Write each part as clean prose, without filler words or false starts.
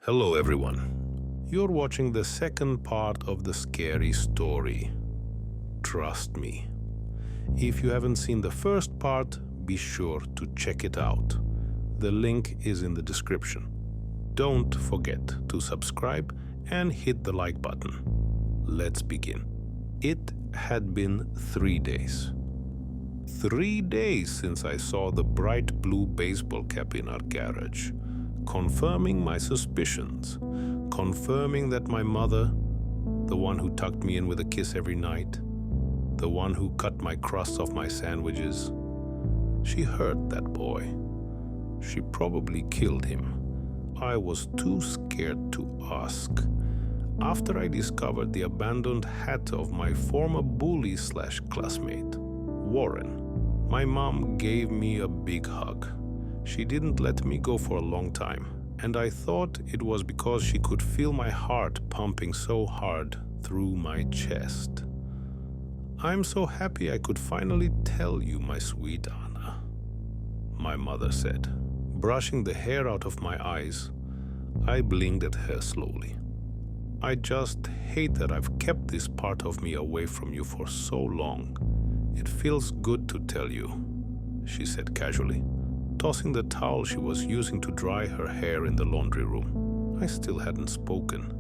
Hello everyone. You're watching the second part of the scary story. Trust me. If you haven't seen the first part, be sure to check it out. The link is in the description. Don't forget to subscribe and hit the like button. Let's begin. It had been 3 days. 3 days since I saw the bright blue baseball cap in our garage, confirming my suspicions, confirming that my mother, the one who tucked me in with a kiss every night, the one who cut my crusts off my sandwiches, she hurt that boy. She probably killed him. I was too scared to ask. After I discovered the abandoned hat of my former bully/classmate, Warren, my mom gave me a big hug. She didn't let me go for a long time, and I thought it was because she could feel my heart pumping so hard through my chest. "I'm so happy I could finally tell you, my sweet Anna," my mother said. Brushing the hair out of my eyes, I blinked at her slowly. "I just hate that I've kept this part of me away from you for so long. It feels good to tell you," she said casually, tossing the towel she was using to dry her hair in the laundry room. I still hadn't spoken.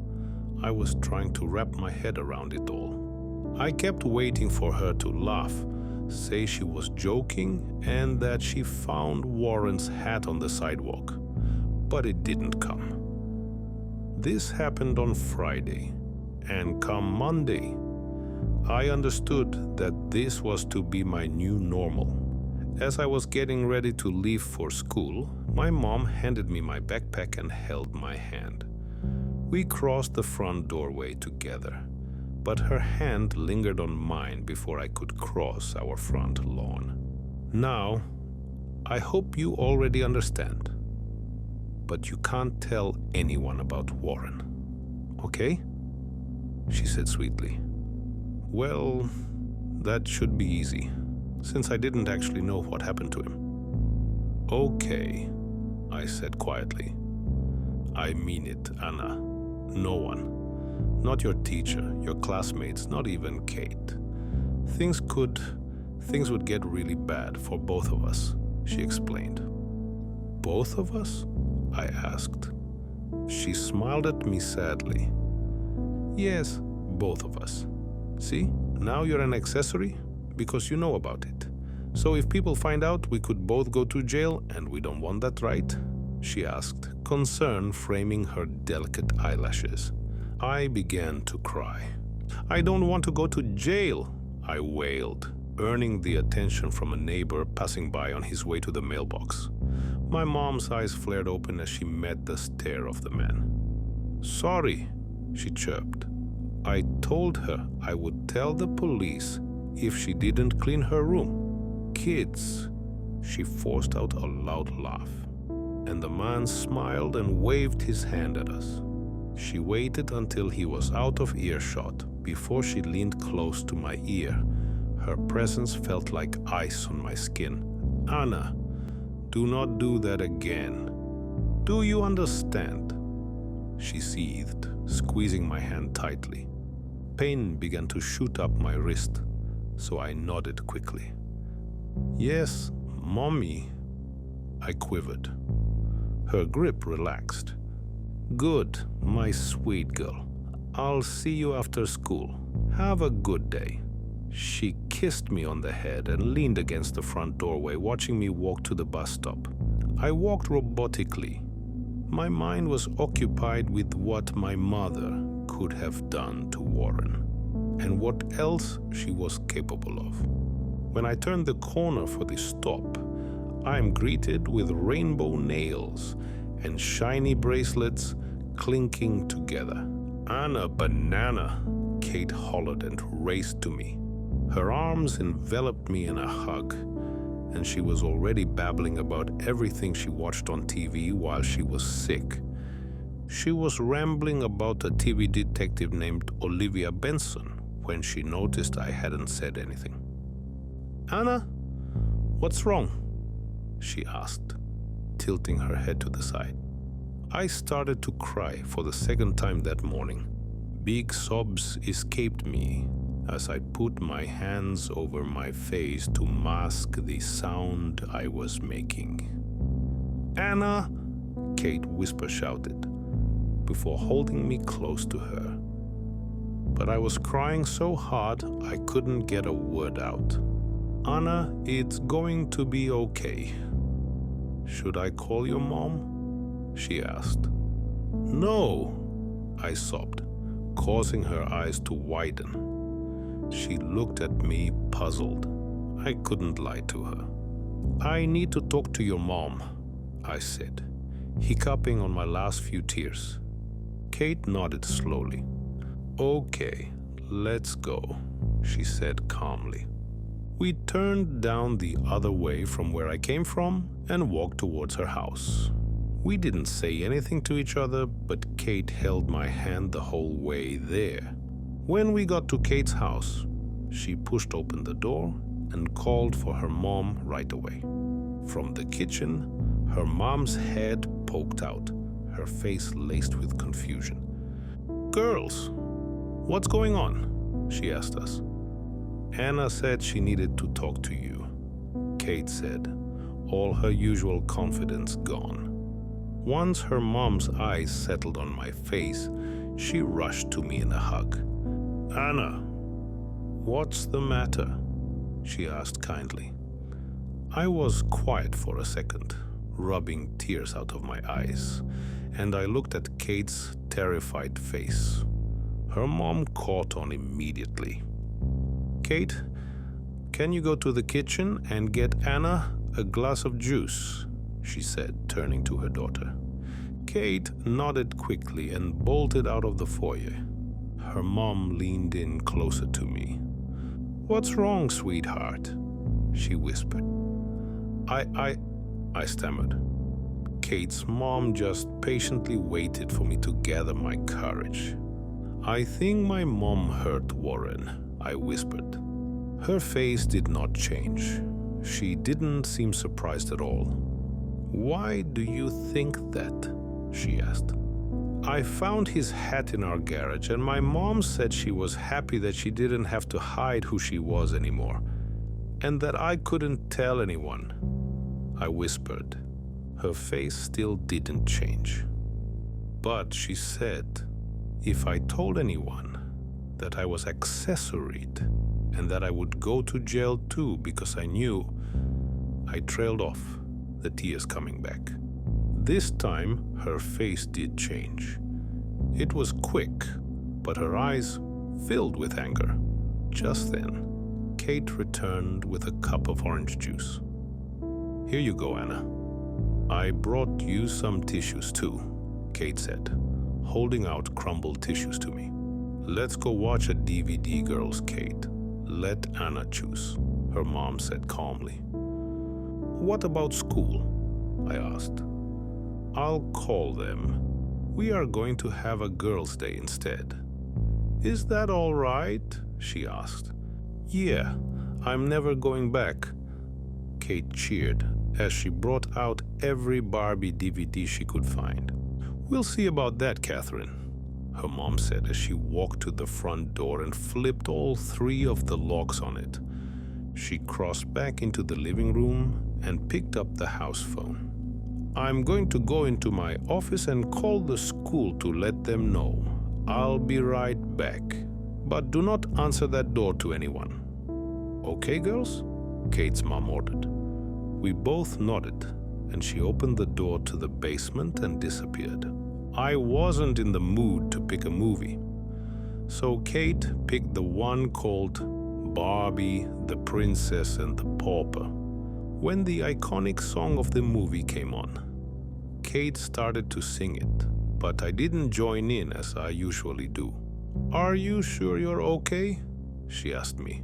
I was trying to wrap my head around it all. I kept waiting for her to laugh, say she was joking, and that she found Warren's hat on the sidewalk. But it didn't come. This happened on Friday, and come Monday, I understood that this was to be my new normal. As I was getting ready to leave for school, my mom handed me my backpack and held my hand. We crossed the front doorway together, but her hand lingered on mine before I could cross our front lawn. "Now, I hope you already understand, but you can't tell anyone about Warren, okay?" she said sweetly. "Well, that should be easy, since I didn't actually know what happened to him." "Okay," I said quietly. "I mean it, Anna. No one. Not your teacher, your classmates, not even Kate. Things would get really bad for both of us," she explained. "Both of us?" I asked. She smiled at me sadly. "Yes, both of us. See, now you're an accessory because you know about it. So if people find out, we could both go to jail, and we don't want that, right?" she asked, concern framing her delicate eyelashes. I began to cry. "I don't want to go to jail," I wailed, earning the attention from a neighbor passing by on his way to the mailbox. My mom's eyes flared open as she met the stare of the man. "Sorry," she chirped. "I told her I would tell the police if she didn't clean her room. Kids." She forced out a loud laugh, and the man smiled and waved his hand at us. She waited until he was out of earshot before she leaned close to my ear. Her presence felt like ice on my skin. "Anna, do not do that again. Do you understand?" she seethed, squeezing my hand tightly. Pain began to shoot up my wrist, so I nodded quickly. "Yes, Mommy," I quivered. Her grip relaxed. "Good, my sweet girl. I'll see you after school. Have a good day." She kissed me on the head and leaned against the front doorway, watching me walk to the bus stop. I walked robotically. My mind was occupied with what my mother could have done to Warren, and what else she was capable of. When I turned the corner for the stop, I am greeted with rainbow nails and shiny bracelets clinking together. "Anna banana," Kate hollered and raced to me. Her arms enveloped me in a hug, and she was already babbling about everything she watched on TV while she was sick. She was rambling about a TV detective named Olivia Benson when she noticed I hadn't said anything. "Anna, what's wrong?" she asked, tilting her head to the side. I started to cry for the second time that morning. Big sobs escaped me as I put my hands over my face to mask the sound I was making. "Anna!" Kate whisper-shouted before holding me close to her. But I was crying so hard I couldn't get a word out. "Anna, it's going to be okay." "Should I call your mom?" she asked. "No," I sobbed, causing her eyes to widen. She looked at me puzzled. I couldn't lie to her. "I need to talk to your mom," I said, hiccuping on my last few tears. Kate nodded slowly. "Okay, let's go," she said calmly. We turned down the other way from where I came from and walked towards her house. We didn't say anything to each other, but Kate held my hand the whole way there. When we got to Kate's house, she pushed open the door and called for her mom right away. From the kitchen, her mom's head poked out, her face laced with confusion. "Girls, what's going on?" she asked us. "Anna said she needed to talk to you," Kate said, all her usual confidence gone. Once her mom's eyes settled on my face, she rushed to me in a hug. "Anna, what's the matter?" she asked kindly. I was quiet for a second, rubbing tears out of my eyes, and I looked at Kate's terrified face. Her mom caught on immediately. "Kate, can you go to the kitchen and get Anna a glass of juice?" she said, turning to her daughter. Kate nodded quickly and bolted out of the foyer. Her mom leaned in closer to me. "What's wrong, sweetheart?" she whispered. I stammered. Kate's mom just patiently waited for me to gather my courage. "I think my mom hurt Warren," I whispered. Her face did not change. She didn't seem surprised at all. "Why do you think that?" she asked. "I found his hat in our garage, and my mom said she was happy that she didn't have to hide who she was anymore, and that I couldn't tell anyone," I whispered. Her face still didn't change. "But she said if I told anyone that I was accessoried and that I would go to jail too because I knew." I trailed off, the tears coming back. This time, her face did change. It was quick, but her eyes filled with anger. Just then, Kate returned with a cup of orange juice. "Here you go, Anna. I brought you some tissues too," Kate said, holding out crumbled tissues to me. "Let's go watch a DVD, girls, Kate. Let Anna choose," her mom said calmly. "What about school?" I asked. "I'll call them. We are going to have a girls' day instead." "Is that all right?" she asked. "Yeah, I'm never going back," Kate cheered as she brought out every Barbie DVD she could find. "We'll see about that, Catherine," her mom said as she walked to the front door and flipped all 3 of the locks on it. She crossed back into the living room and picked up the house phone. "I'm going to go into my office and call the school to let them know. I'll be right back. But do not answer that door to anyone." "Okay, girls?" Kate's mom ordered. We both nodded, and she opened the door to the basement and disappeared. I wasn't in the mood to pick a movie, so Kate picked the one called Barbie, the Princess and the Pauper. When the iconic song of the movie came on, Kate started to sing it, but I didn't join in as I usually do. "Are you sure you're okay?" she asked me.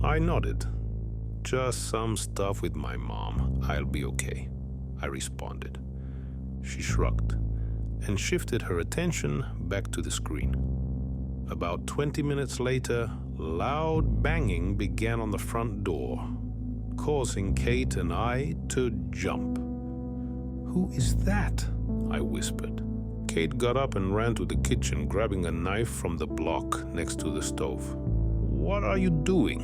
I nodded. "Just some stuff with my mom. I'll be okay," I responded. She shrugged and shifted her attention back to the screen. About 20 minutes later, loud banging began on the front door, causing Kate and I to jump. "Who is that?" I whispered. Kate got up and ran to the kitchen, grabbing a knife from the block next to the stove. "What are you doing?"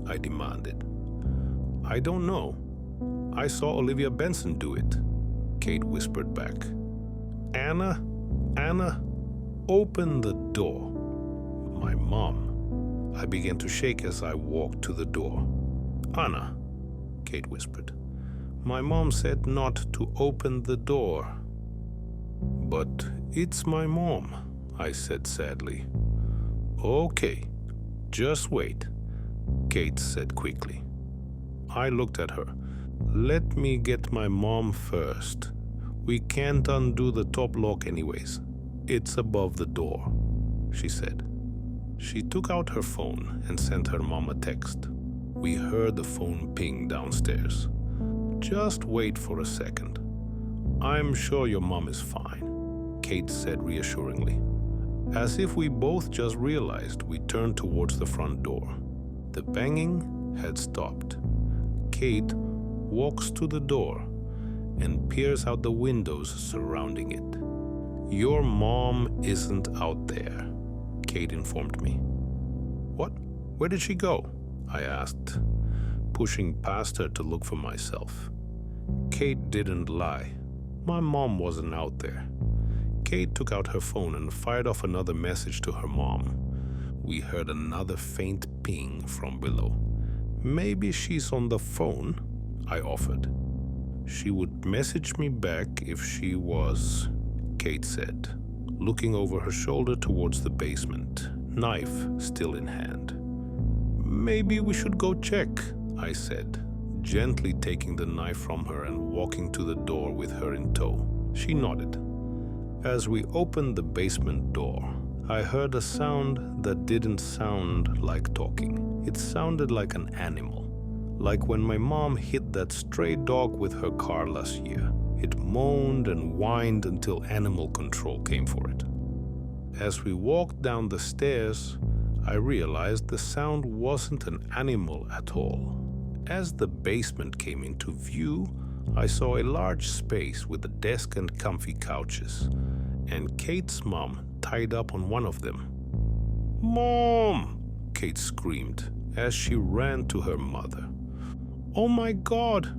I demanded. "I don't know. I saw Olivia Benson do it," Kate whispered back. Anna, open the door." My mom. I began to shake as I walked to the door. "Anna," Kate whispered. "My mom said not to open the door." "But it's my mom," I said sadly. "Okay, just wait," Kate said quickly. I looked at her. "Let me get my mom first. We can't undo the top lock anyways. It's above the door," she said. She took out her phone and sent her mom a text. We heard the phone ping downstairs. "Just wait for a second. I'm sure your mom is fine," Kate said reassuringly. As if we both just realized, we turned towards the front door. The banging had stopped. Kate walks to the door and peers out the windows surrounding it. "Your mom isn't out there," Kate informed me. "What? Where did she go?" I asked, pushing past her to look for myself. Kate didn't lie. My mom wasn't out there. Kate took out her phone and fired off another message to her mom. We heard another faint ping from below. "Maybe she's on the phone," I offered. "She would message me back if she was," Kate said, looking over her shoulder towards the basement, knife still in hand. "Maybe we should go check," I said, gently taking the knife from her and walking to the door with her in tow. She nodded. As we opened the basement door, I heard a sound that didn't sound like talking. It sounded like an animal, like when my mom hit that stray dog with her car last year. It moaned and whined until animal control came for it. As we walked down the stairs, I realized the sound wasn't an animal at all. As the basement came into view, I saw a large space with a desk and comfy couches, and Kate's mom tied up on one of them. "Mom!" Kate screamed as she ran to her mother. "Oh my God!"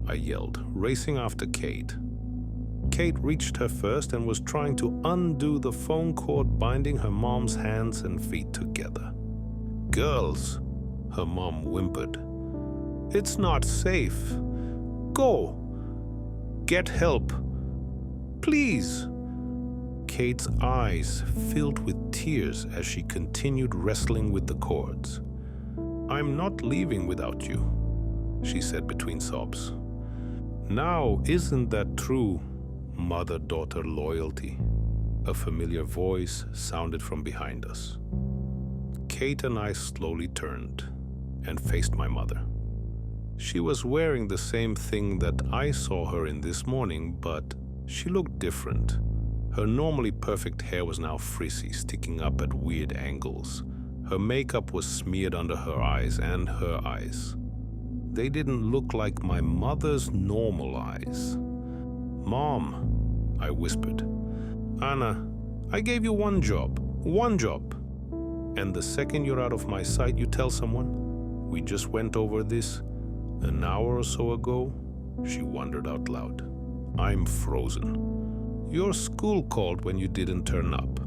I yelled, racing after Kate. Kate reached her first and was trying to undo the phone cord binding her mom's hands and feet together. "Girls," her mom whimpered, "it's not safe. Go. Get help. Please." Kate's eyes filled with tears as she continued wrestling with the cords. "I'm not leaving without you," she said between sobs. "Now, isn't that true, mother-daughter loyalty?" A familiar voice sounded from behind us. Kate and I slowly turned and faced my mother. She was wearing the same thing that I saw her in this morning, but she looked different. Her normally perfect hair was now frizzy, sticking up at weird angles. Her makeup was smeared under her eyes and her eyes. They didn't look like my mother's normal eyes. "Mom," I whispered. "Anna, I gave you one job. And the second you're out of my sight, you tell someone? We just went over this an hour or so ago," she wondered out loud. I'm frozen. "Your school called when you didn't turn up,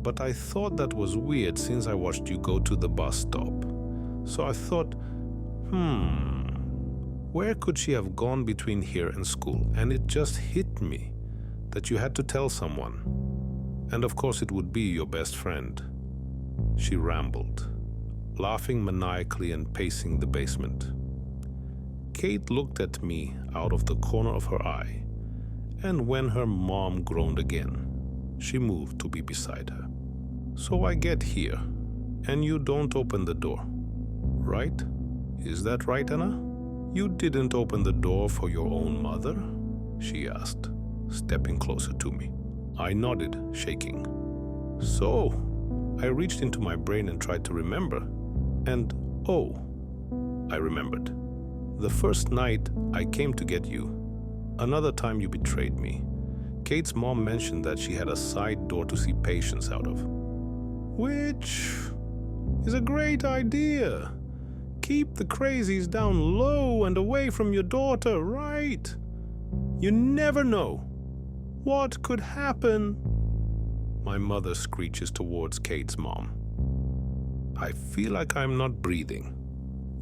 but I thought that was weird since I watched you go to the bus stop. So I thought, where could she have gone between here and school? And it just hit me that you had to tell someone. And of course it would be your best friend." She rambled, laughing maniacally and pacing the basement. Kate looked at me out of the corner of her eye, and when her mom groaned again, she moved to be beside her. "So I get here, and you don't open the door, right? Is that right, Anna? You didn't open the door for your own mother?" she asked, stepping closer to me. I nodded, shaking. "So," I reached into my brain and tried to remember, and I remembered. "The first night I came to get you, another time you betrayed me, Kate's mom mentioned that she had a side door to see patients out of. Which is a great idea. Keep the crazies down low and away from your daughter, right? You never know. What could happen? My mother screeches towards Kate's mom. I feel like I'm not breathing.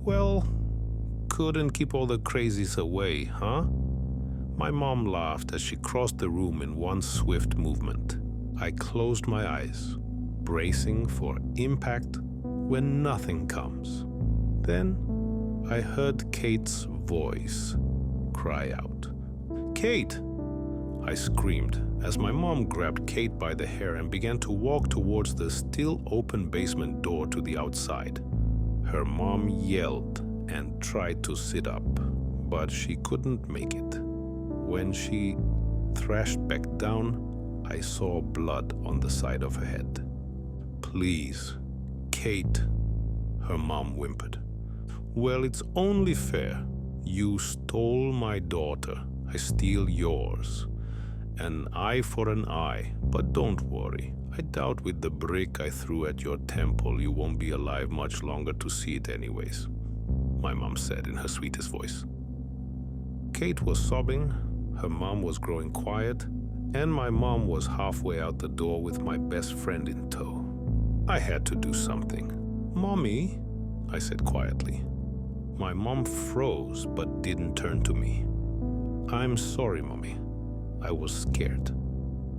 Well, couldn't keep all the crazies away, huh? My mom laughed as she crossed the room in one swift movement. I closed my eyes, bracing for impact when nothing comes. Then I heard Kate's voice cry out. "Kate!" I screamed as my mom grabbed Kate by the hair and began to walk towards the still open basement door to the outside. Her mom yelled and tried to sit up, but she couldn't make it. When she thrashed back down, I saw blood on the side of her head. "Please, Kate," her mom whimpered. "Well, it's only fair. You stole my daughter. I steal yours. An eye for an eye, but don't worry. I doubt with the brick I threw at your temple you won't be alive much longer to see it anyways," my mom said in her sweetest voice. Kate was sobbing, her mom was growing quiet, and my mom was halfway out the door with my best friend in tow. I had to do something. "Mommy," I said quietly. My mom froze but didn't turn to me. "I'm sorry, Mommy. I was scared.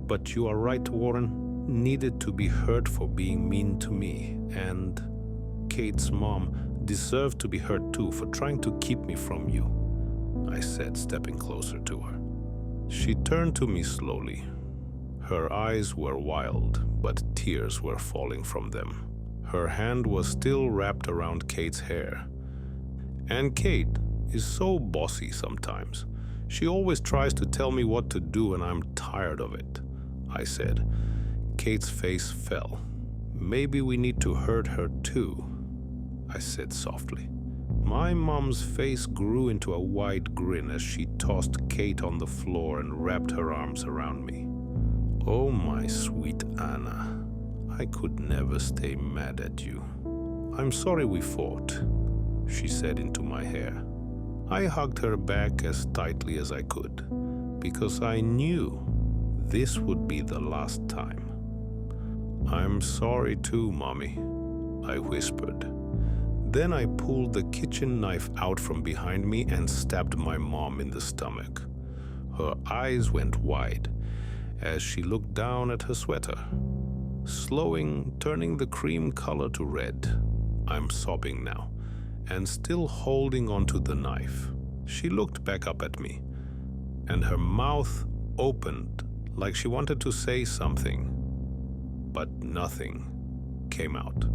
But you are right, Warren. Needed to be hurt for being mean to me. And Kate's mom deserved to be hurt too for trying to keep me from you," I said, stepping closer to her. She turned to me slowly. Her eyes were wild, but tears were falling from them. Her hand was still wrapped around Kate's hair. And Kate is so bossy sometimes. She always tries to tell me what to do, and I'm tired of it, I said. Kate's face fell. "Maybe we need to hurt her too," I said softly. My mom's face grew into a wide grin as she tossed Kate on the floor and wrapped her arms around me. "Oh, my sweet Anna, I could never stay mad at you. I'm sorry we fought," she said into my hair. I hugged her back as tightly as I could, because I knew this would be the last time. "I'm sorry too, Mommy," I whispered. Then I pulled the kitchen knife out from behind me and stabbed my mom in the stomach. Her eyes went wide as she looked down at her sweater, turning the cream color to red. I'm sobbing now, and still holding onto the knife. She looked back up at me, and her mouth opened like she wanted to say something, but nothing came out.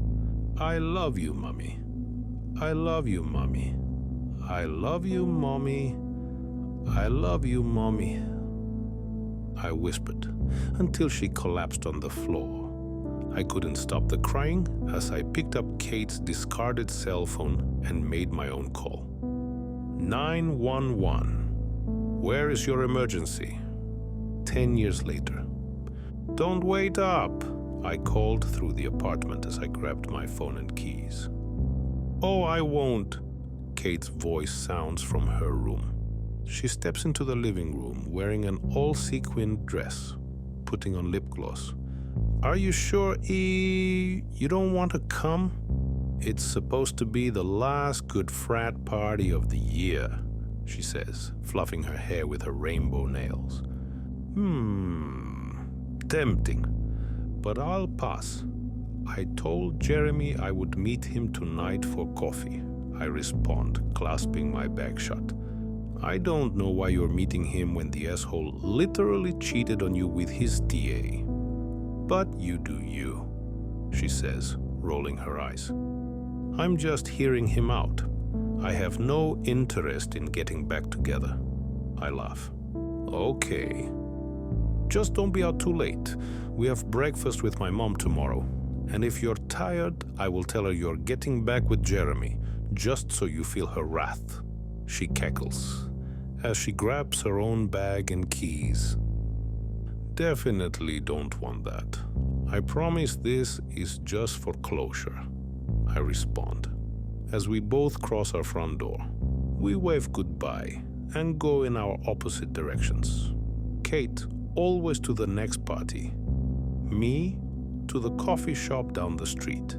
"I love you, Mommy. I love you, Mommy. I love you, Mommy. I love you, Mommy," I whispered, until she collapsed on the floor. I couldn't stop the crying as I picked up Kate's discarded cell phone and made my own call. 911. "Where is your emergency?" 10 years later. "Don't wait up," I called through the apartment as I grabbed my phone and keys. "Oh, I won't," Kate's voice sounds from her room. She steps into the living room wearing an all-sequined dress, putting on lip gloss. "Are you sure, you don't want to come? It's supposed to be the last good frat party of the year," she says, fluffing her hair with her rainbow nails. Tempting, but I'll pass. "I told Jeremy I would meet him tonight for coffee," I respond, clasping my bag shut. "I don't know why you're meeting him when the asshole literally cheated on you with his TA. But you do you," she says, rolling her eyes. "I'm just hearing him out. I have no interest in getting back together." I laugh. "Okay. Just don't be out too late. We have breakfast with my mom tomorrow. And if you're tired, I will tell her you're getting back with Jeremy, just so you feel her wrath." She cackles as she grabs her own bag and keys. definitely don't want that. I promise this is just for closure, I respond. As we both cross our front door, we wave goodbye and go in our opposite directions. Kate always to the next party, me to the coffee shop down the street.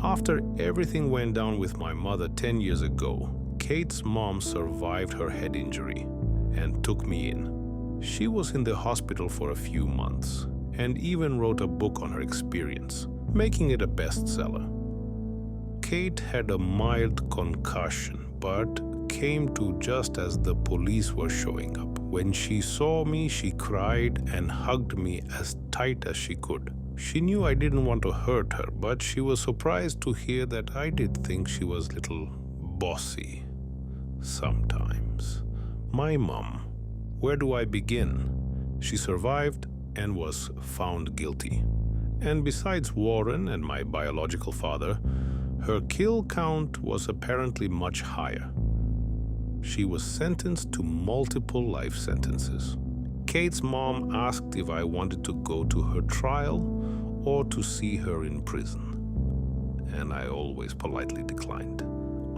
After everything went down with my mother 10 years ago, Kate's mom survived her head injury and took me in. She was in the hospital for a few months and even wrote a book on her experience, making it a bestseller. Kate had a mild concussion, but came to just as the police were showing up. When she saw me, she cried and hugged me as tight as she could. She knew I didn't want to hurt her, but she was surprised to hear that I did think she was a little bossy sometimes. My mom, where do I begin? She survived and was found guilty. And besides Warren and my biological father, her kill count was apparently much higher. She was sentenced to multiple life sentences. Kate's mom asked if I wanted to go to her trial or to see her in prison, and I always politely declined.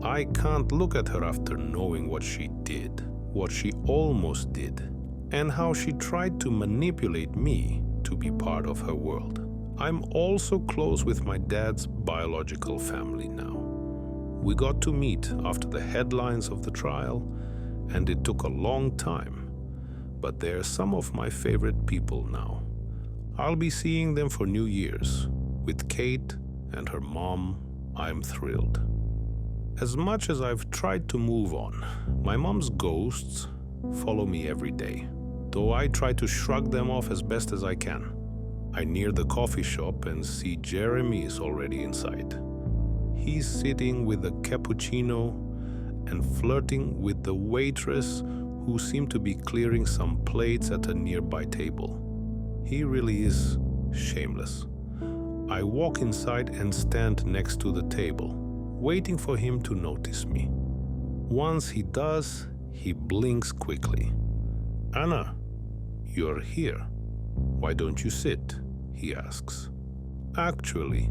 I can't look at her after knowing what she did, what she almost did, and how she tried to manipulate me to be part of her world. I'm also close with my dad's biological family now. We got to meet after the headlines of the trial, and it took a long time, but they're some of my favorite people now. I'll be seeing them for New Year's. With Kate and her mom, I'm thrilled. As much as I've tried to move on, my mom's ghosts follow me every day, though I try to shrug them off as best as I can. I near the coffee shop and see Jeremy is already inside. He's sitting with a cappuccino and flirting with the waitress who seemed to be clearing some plates at a nearby table. He really is shameless. I walk inside and stand next to the table, waiting for him to notice me. Once he does, he blinks quickly. "Anna, you're here. Why don't you sit?" he asks. "Actually,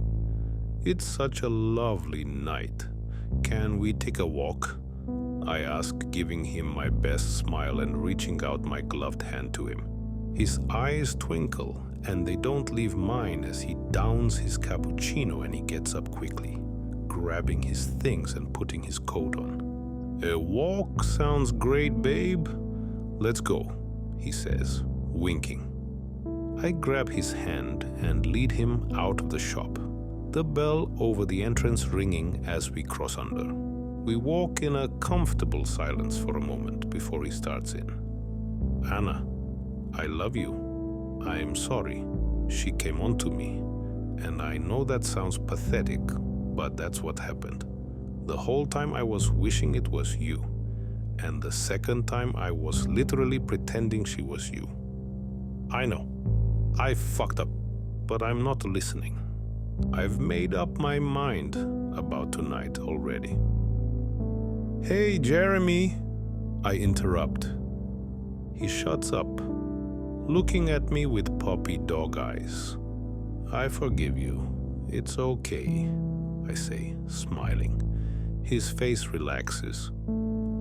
it's such a lovely night. Can we take a walk?" I ask, giving him my best smile and reaching out my gloved hand to him. His eyes twinkle, and they don't leave mine as he downs his cappuccino and he gets up quickly, grabbing his things and putting his coat on. "A walk sounds great, babe. Let's go," he says, winking. I grab his hand and lead him out of the shop, the bell over the entrance ringing as we cross under. We walk in a comfortable silence for a moment before he starts in. "Anna, I love you. I am sorry. She came on to me, and I know that sounds pathetic, but that's what happened. The whole time I was wishing it was you, and the second time I was literally pretending she was you. I know. I fucked up, but I'm not listening. I've made up my mind about tonight already." "Hey, Jeremy," I interrupt. He shuts up, looking at me with puppy dog eyes. "I forgive you. It's okay," I say, smiling. His face relaxes.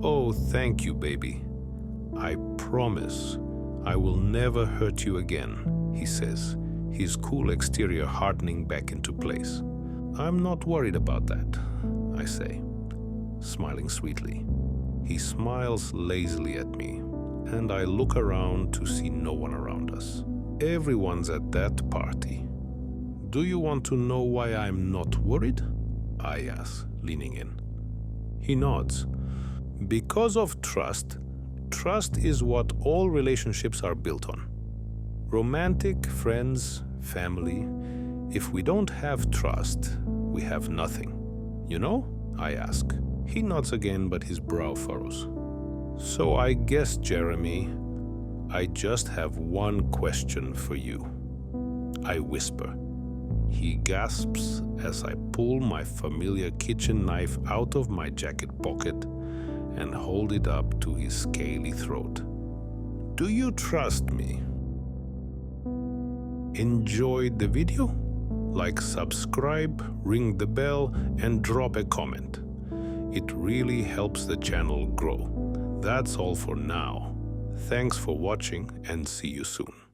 "Oh, thank you, baby. I promise I will never hurt you again," he says, his cool exterior hardening back into place. "I'm not worried about that," I say, smiling sweetly. He smiles lazily at me, and I look around to see no one around us. Everyone's at that party. "Do you want to know why I'm not worried?" I ask, leaning in. He nods. "Because of trust. Trust is what all relationships are built on. Romantic, friends, family. If we don't have trust, we have nothing. You know?" I ask. He nods again, but his brow furrows. "So I guess, Jeremy, I just have one question for you," I whisper. He gasps as I pull my familiar kitchen knife out of my jacket pocket and hold it up to his scaly throat. "Do you trust me?" Enjoyed the video? Like, subscribe, ring the bell, and drop a comment. It really helps the channel grow. That's all for now. Thanks for watching and see you soon.